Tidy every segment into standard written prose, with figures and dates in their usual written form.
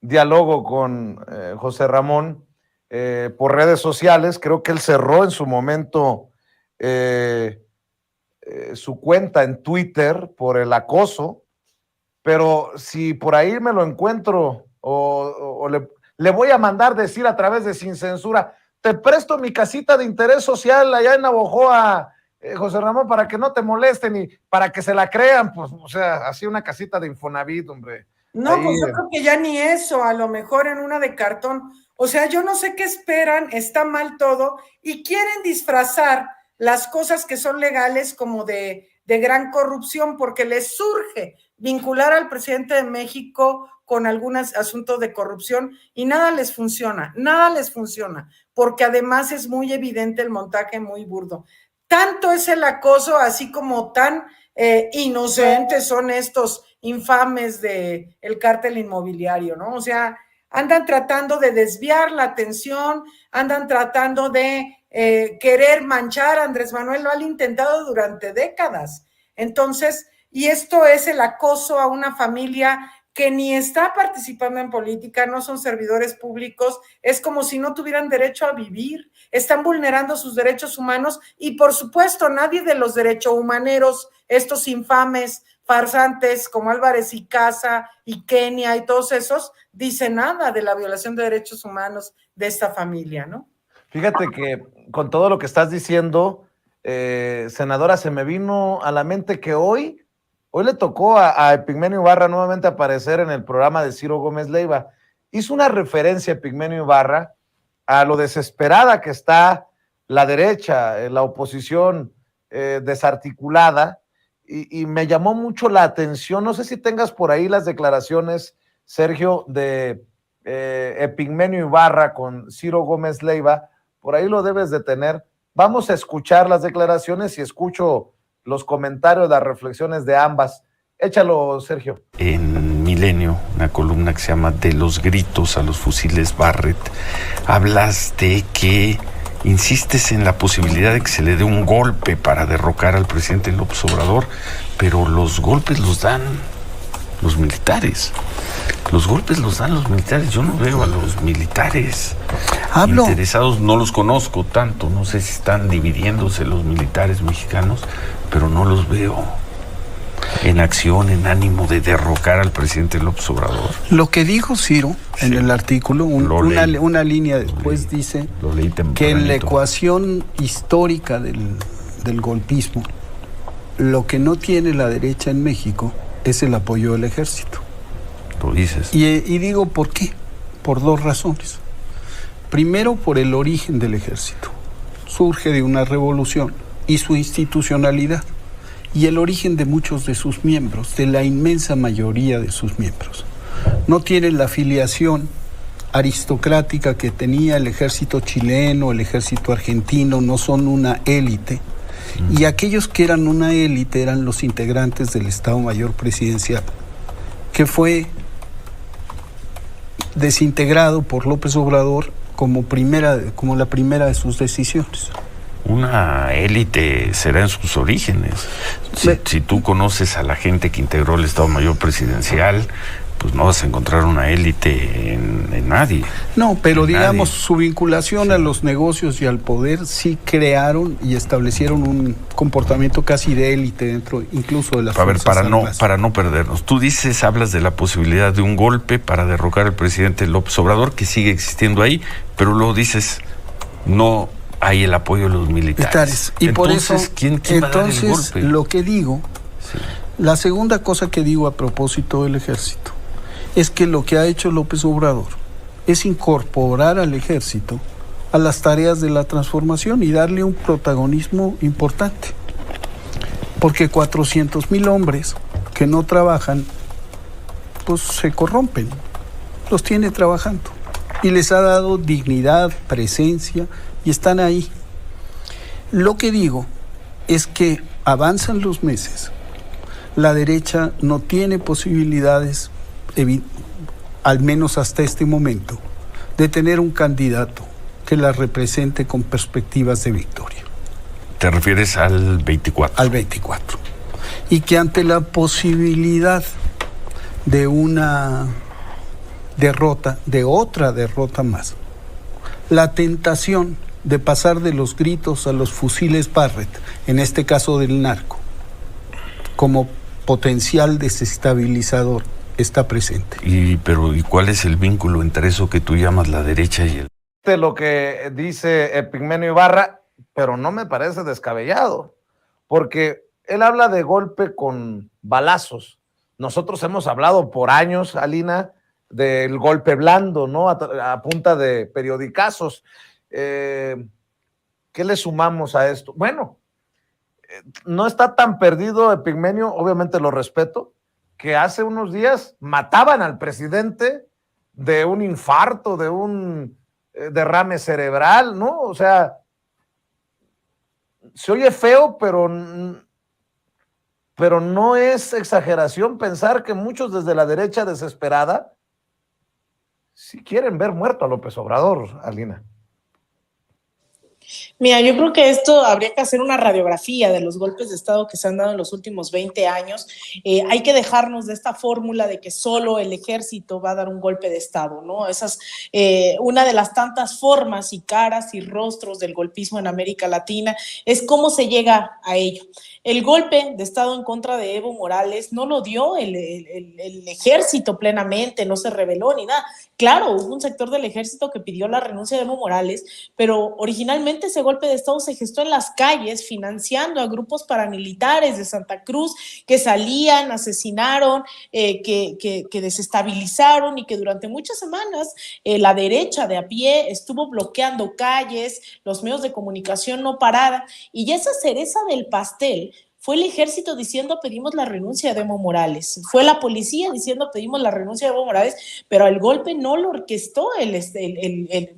dialogo con José Ramón por redes sociales. Creo que él cerró en su momento su cuenta en Twitter por el acoso, pero si por ahí me lo encuentro o le voy a mandar decir a través de Sin Censura, te presto mi casita de interés social allá en Navojoa, José Ramón, para que no te molesten y para que se la crean, pues, o sea, así una casita de Infonavit, hombre. No, ahí, pues yo creo que ya ni eso, a lo mejor en una de cartón. O sea, yo no sé qué esperan, está mal todo, y quieren disfrazar las cosas que son legales como de gran corrupción, porque les surge vincular al presidente de México con algunos asuntos de corrupción, y nada les funciona, porque además es muy evidente el montaje muy burdo. Tanto es el acoso, así como tan inocentes son estos infames del cártel inmobiliario, ¿no? O sea, andan tratando de desviar la atención, andan tratando de querer manchar. Andrés Manuel lo ha intentado durante décadas. Entonces, y esto es el acoso a una familia que ni está participando en política, no son servidores públicos, es como si no tuvieran derecho a vivir, están vulnerando sus derechos humanos y por supuesto nadie de los derechohumaneros, estos infames farsantes como Álvarez y Casa y Kenia y todos esos, dice nada de la violación de derechos humanos de esta familia, ¿no? Fíjate que con todo lo que estás diciendo, senadora, se me vino a la mente que hoy le tocó a Epigmenio Ibarra nuevamente aparecer en el programa de Ciro Gómez Leiva. Hizo una referencia Epigmenio Ibarra a lo desesperada que está la derecha, la oposición desarticulada, y me llamó mucho la atención. No sé si tengas por ahí las declaraciones, Sergio, de Epigmenio Ibarra con Ciro Gómez Leiva. Por ahí lo debes de tener. Vamos a escuchar las declaraciones y escucho los comentarios, las reflexiones de ambas. Échalo, Sergio. En Milenio, una columna que se llama De los gritos a los fusiles Barrett, hablas de que insistes en la posibilidad de que se le dé un golpe para derrocar al presidente López Obrador, pero los golpes los dan los militares. Los golpes los dan los militares. Yo no veo a los militares interesados, no los conozco tanto, no sé si están dividiéndose los militares mexicanos, pero no los veo en acción, en ánimo de derrocar al presidente López Obrador. Lo que dijo Ciro en el artículo, una línea después dice que en la ecuación histórica del golpismo, lo que no tiene la derecha en México es el apoyo del ejército. Lo dices. Y digo, ¿por qué? Por dos razones. Primero, por el origen del ejército. Surge de una revolución y su institucionalidad, y el origen de muchos de sus miembros, de la inmensa mayoría de sus miembros. No tienen la afiliación aristocrática que tenía el ejército chileno, el ejército argentino, no son una élite. Y aquellos que eran una élite eran los integrantes del Estado Mayor Presidencial, que fue desintegrado por López Obrador como la primera de sus decisiones. Una élite será en sus orígenes. Si tú conoces a la gente que integró el Estado Mayor Presidencial, pues no vas a encontrar una élite en nadie. No, pero digamos, su vinculación a los negocios y al poder sí crearon y establecieron un comportamiento casi de élite dentro incluso de las fuerzas armadas. Para no perdernos, tú hablas de la posibilidad de un golpe para derrocar al presidente López Obrador, que sigue existiendo ahí, pero luego dices, no hay el apoyo de los militares. Y entonces, por eso, ¿quién va a dar el golpe? Lo que digo, la segunda cosa que digo a propósito del ejército, es que lo que ha hecho López Obrador es incorporar al ejército a las tareas de la transformación y darle un protagonismo importante. Porque 400,000 hombres que no trabajan, pues se corrompen. Los tiene trabajando. Y les ha dado dignidad, presencia, y están ahí. Lo que digo es que avanzan los meses. La derecha no tiene posibilidades, al menos hasta este momento, de tener un candidato que la represente con perspectivas de victoria. ¿Te refieres al 24? Al 24. Y que ante la posibilidad de una derrota, de otra derrota más. La tentación de pasar de los gritos a los fusiles Barrett, en este caso del narco, como potencial desestabilizador, está presente. ¿Y cuál es el vínculo entre eso que tú llamas la derecha y el...? Lo que dice Epigmenio Ibarra, pero no me parece descabellado, porque él habla de golpe con balazos. Nosotros hemos hablado por años, Alina, del golpe blando, ¿no? A punta de periodicazos. ¿Qué le sumamos a esto? Bueno, no está tan perdido Epigmenio, obviamente lo respeto, que hace unos días mataban al presidente de un infarto, de un derrame cerebral, ¿no? O sea, se oye feo, pero no es exageración pensar que muchos desde la derecha desesperada sí quieren ver muerto a López Obrador, Alina. Mira, yo creo que esto habría que hacer una radiografía de los golpes de Estado que se han dado en los últimos 20 años. Hay que dejarnos de esta fórmula de que solo el ejército va a dar un golpe de Estado, ¿no? Esa es una de las tantas formas y caras y rostros del golpismo en América Latina, es cómo se llega a ello. El golpe de Estado en contra de Evo Morales no lo dio el ejército plenamente, no se rebeló ni nada. Claro, hubo un sector del ejército que pidió la renuncia de Evo Morales, pero originalmente ese golpe de Estado se gestó en las calles, financiando a grupos paramilitares de Santa Cruz que salían, asesinaron, que desestabilizaron y que durante muchas semanas la derecha de a pie estuvo bloqueando calles, los medios de comunicación no paraban, y esa cereza del pastel fue el ejército diciendo pedimos la renuncia de Evo Morales, fue la policía diciendo pedimos la renuncia de Evo Morales, pero el golpe no lo orquestó,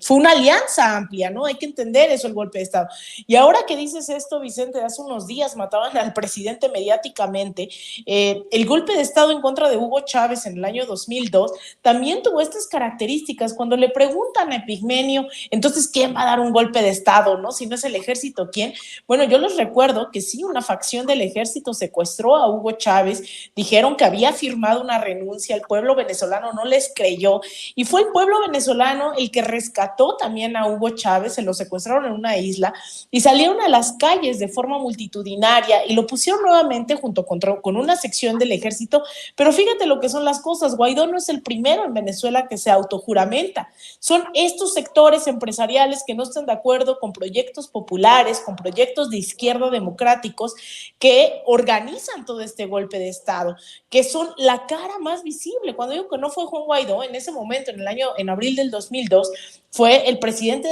fue una alianza amplia, ¿no? Hay que entender eso, el golpe de Estado. Y ahora que dices esto, Vicente, hace unos días mataban al presidente mediáticamente, el golpe de Estado en contra de Hugo Chávez en el año 2002 también tuvo estas características. Cuando le preguntan a Epigmenio, entonces, ¿quién va a dar un golpe de Estado, no? Si no es el ejército, ¿quién? Bueno, yo les recuerdo que sí, una facción del ejército secuestró a Hugo Chávez, dijeron que había firmado una renuncia, el pueblo venezolano no les creyó, y fue el pueblo venezolano el que rescató también a Hugo Chávez, se lo secuestraron en una isla, y salieron a las calles de forma multitudinaria, y lo pusieron nuevamente junto con una sección del ejército, pero fíjate lo que son las cosas, Guaidó no es el primero en Venezuela que se autojuramenta, son estos sectores empresariales que no están de acuerdo con proyectos populares, con proyectos de izquierda democráticos, que organizan todo este golpe de Estado, que son la cara más visible. Cuando digo que no fue Juan Guaidó, en ese momento, en abril del 2002, fue el presidente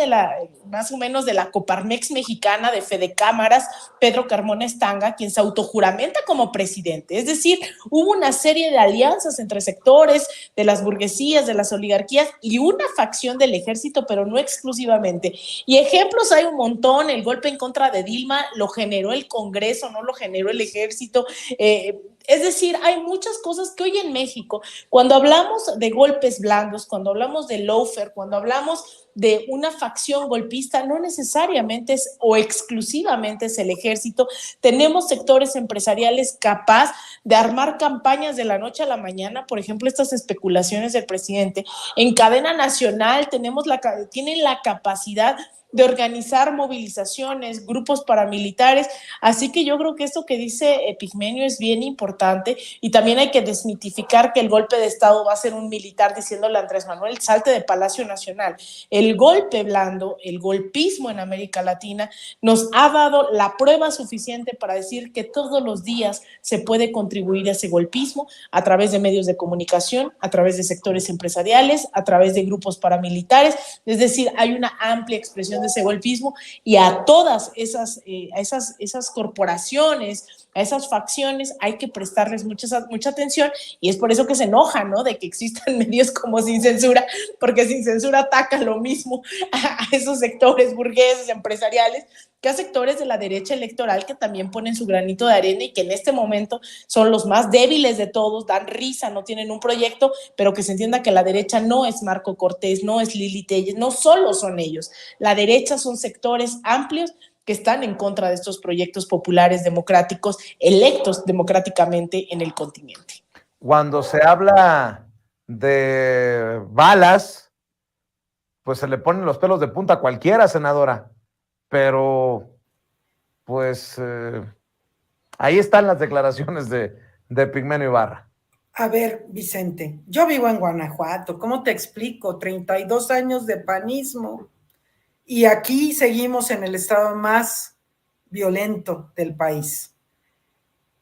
más o menos de la Coparmex mexicana, de Fede Cámaras, Pedro Carmona Estanga, quien se autojuramenta como presidente. Es decir, hubo una serie de alianzas entre sectores de las burguesías, de las oligarquías y una facción del ejército, pero no exclusivamente. Y ejemplos hay un montón. El golpe en contra de Dilma lo generó el Congreso, no lo generó el ejército. Es decir, hay muchas cosas que hoy en México, cuando hablamos de golpes blandos, cuando hablamos de lawfare, cuando hablamos de una facción golpista, no necesariamente es o exclusivamente es el ejército. Tenemos sectores empresariales capaz de armar campañas de la noche a la mañana, por ejemplo, estas especulaciones del presidente. En cadena nacional tienen la capacidad de organizar movilizaciones, grupos paramilitares, así que yo creo que esto que dice Epigmenio es bien importante, y también hay que desmitificar que el golpe de Estado va a ser un militar diciéndole a Andrés Manuel, salte de Palacio Nacional. El golpe blando, el golpismo en América Latina nos ha dado la prueba suficiente para decir que todos los días se puede contribuir a ese golpismo a través de medios de comunicación, a través de sectores empresariales, a través de grupos paramilitares, es decir, hay una amplia expresión de ese golpismo, y a todas esas corporaciones, a esas facciones hay que prestarles mucha atención, y es por eso que se enojan, ¿no? De que existan medios como Sin Censura, porque Sin Censura ataca lo mismo a esos sectores burgueses, empresariales, que a sectores de la derecha electoral que también ponen su granito de arena y que en este momento son los más débiles de todos, dan risa, no tienen un proyecto, pero que se entienda que la derecha no es Marco Cortés, no es Lili Telles, no solo son ellos. La derecha son sectores amplios que están en contra de estos proyectos populares democráticos electos democráticamente en el continente. Cuando se habla de balas, pues se le ponen los pelos de punta a cualquiera, senadora. Pero, pues, ahí están las declaraciones de Epigmenio Ibarra. A ver, Vicente, yo vivo en Guanajuato, ¿cómo te explico? 32 años de panismo y aquí seguimos en el estado más violento del país.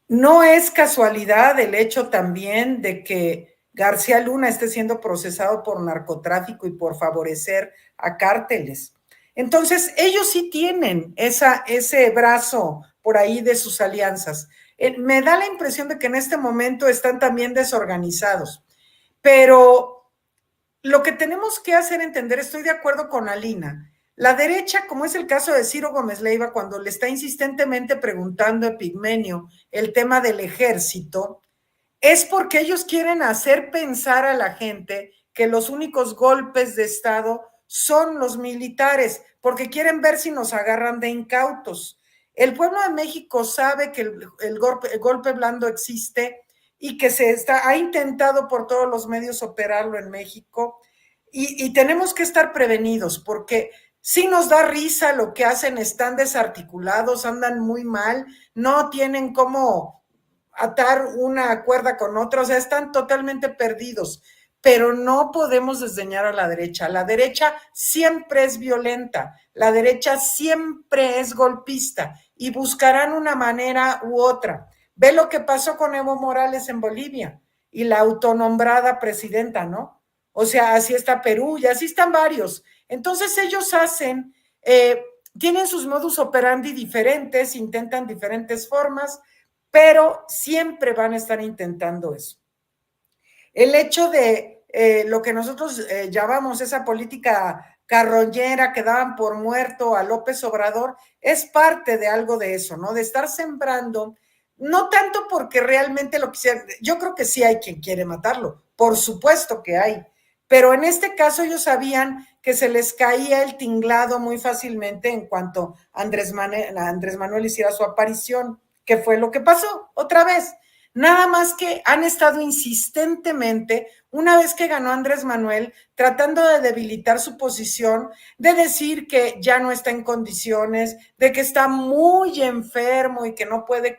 No es casualidad el hecho también de que García Luna esté siendo procesado por narcotráfico y por favorecer a cárteles. Entonces, ellos sí tienen ese brazo por ahí de sus alianzas. Me da la impresión de que en este momento están también desorganizados, pero lo que tenemos que hacer entender, estoy de acuerdo con Alina, la derecha, como es el caso de Ciro Gómez Leiva, cuando le está insistentemente preguntando a Epigmenio el tema del ejército, es porque ellos quieren hacer pensar a la gente que los únicos golpes de Estado son los militares, porque quieren ver si nos agarran de incautos. El pueblo de México sabe que el golpe blando existe y que ha intentado por todos los medios operarlo en México y tenemos que estar prevenidos porque sí nos da risa lo que hacen, están desarticulados, andan muy mal, no tienen cómo atar una cuerda con otra, o sea, están totalmente perdidos, pero no podemos desdeñar a la derecha. La derecha siempre es violenta, la derecha siempre es golpista y buscarán una manera u otra. Ve lo que pasó con Evo Morales en Bolivia y la autonombrada presidenta, ¿no? O sea, así está Perú y así están varios. Entonces ellos tienen sus modus operandi diferentes, intentan diferentes formas, pero siempre van a estar intentando eso. El hecho de lo que nosotros llamamos esa política carroñera que daban por muerto a López Obrador es parte de algo de eso, ¿no? De estar sembrando, no tanto porque realmente lo quisiera, yo creo que sí hay quien quiere matarlo, por supuesto que hay, pero en este caso ellos sabían que se les caía el tinglado muy fácilmente en cuanto Andrés Manuel hiciera su aparición. ¿Qué fue lo que pasó? Otra vez, nada más que han estado insistentemente, una vez que ganó Andrés Manuel, tratando de debilitar su posición, de decir que ya no está en condiciones, de que está muy enfermo y que no puede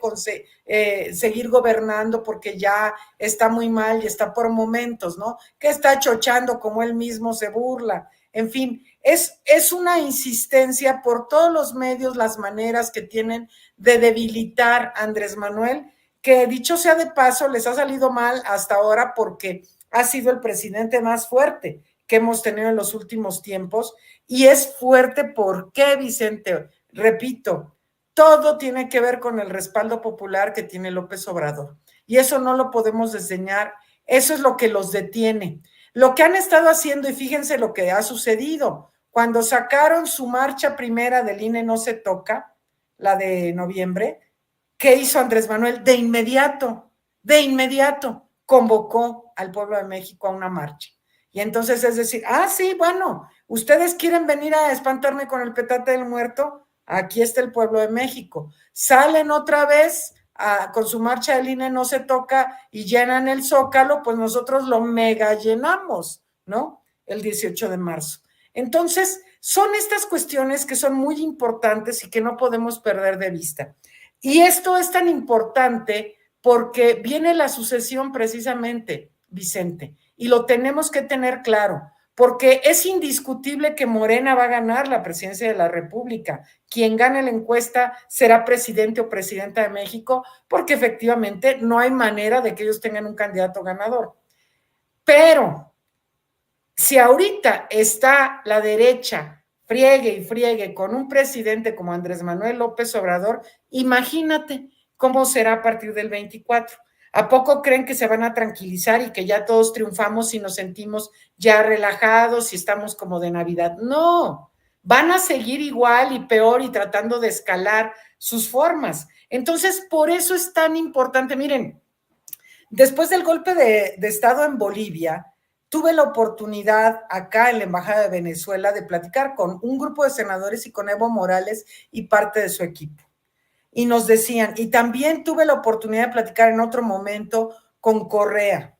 seguir gobernando porque ya está muy mal y está por momentos, ¿no? Que está chochando como él mismo se burla. En fin, es una insistencia por todos los medios, las maneras que tienen de debilitar a Andrés Manuel, que dicho sea de paso, les ha salido mal hasta ahora porque ha sido el presidente más fuerte que hemos tenido en los últimos tiempos y es fuerte porque, Vicente, repito, todo tiene que ver con el respaldo popular que tiene López Obrador y eso no lo podemos desdeñar, eso es lo que los detiene. Lo que han estado haciendo, y fíjense lo que ha sucedido, cuando sacaron su marcha primera del INE no se toca, la de noviembre, ¿qué hizo Andrés Manuel? De inmediato, convocó al pueblo de México a una marcha. Y entonces es decir, sí, bueno, ustedes quieren venir a espantarme con el petate del muerto, aquí está el pueblo de México. Salen otra vez con su marcha del INE no se toca y llenan el Zócalo, pues nosotros lo mega llenamos, ¿no? El 18 de marzo. Entonces, son estas cuestiones que son muy importantes y que no podemos perder de vista. Y esto es tan importante porque viene la sucesión precisamente, Vicente, y lo tenemos que tener claro, porque es indiscutible que Morena va a ganar la presidencia de la República. Quien gane la encuesta será presidente o presidenta de México, porque efectivamente no hay manera de que ellos tengan un candidato ganador. Pero si ahorita está la derecha friegue y friegue con un presidente como Andrés Manuel López Obrador, imagínate cómo será a partir del 24. ¿A poco creen que se van a tranquilizar y que ya todos triunfamos y nos sentimos ya relajados y estamos como de Navidad? No, van a seguir igual y peor y tratando de escalar sus formas. Entonces, por eso es tan importante. Miren, después del golpe de Estado en Bolivia, tuve la oportunidad acá en la Embajada de Venezuela de platicar con un grupo de senadores y con Evo Morales y parte de su equipo. Y nos decían, y también tuve la oportunidad de platicar en otro momento con Correa.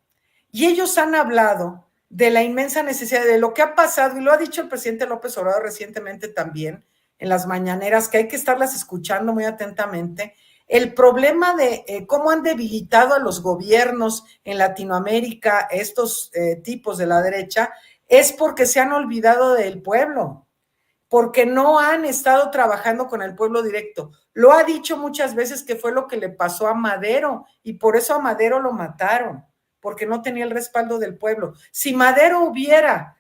Y ellos han hablado de la inmensa necesidad, de lo que ha pasado, y lo ha dicho el presidente López Obrador recientemente también, en las mañaneras, que hay que estarlas escuchando muy atentamente, el problema de cómo han debilitado a los gobiernos en Latinoamérica, estos tipos de la derecha, es porque se han olvidado del pueblo, porque no han estado trabajando con el pueblo directo. Lo ha dicho muchas veces que fue lo que le pasó a Madero, y por eso a Madero lo mataron, porque no tenía el respaldo del pueblo. Si Madero hubiera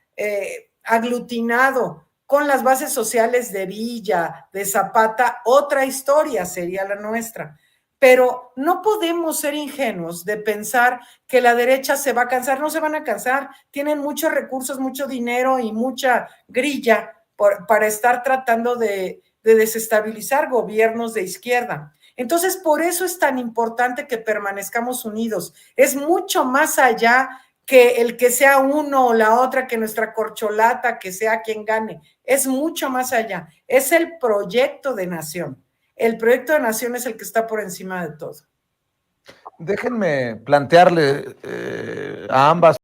aglutinado con las bases sociales de Villa, de Zapata, otra historia sería la nuestra. Pero no podemos ser ingenuos de pensar que la derecha se va a cansar. No se van a cansar, tienen muchos recursos, mucho dinero y mucha grilla para estar tratando de desestabilizar gobiernos de izquierda. Entonces, por eso es tan importante que permanezcamos unidos. Es mucho más allá que el que sea uno o la otra, que nuestra corcholata, que sea quien gane. Es mucho más allá. Es el proyecto de nación. El proyecto de nación es el que está por encima de todo. Déjenme plantearle a ambas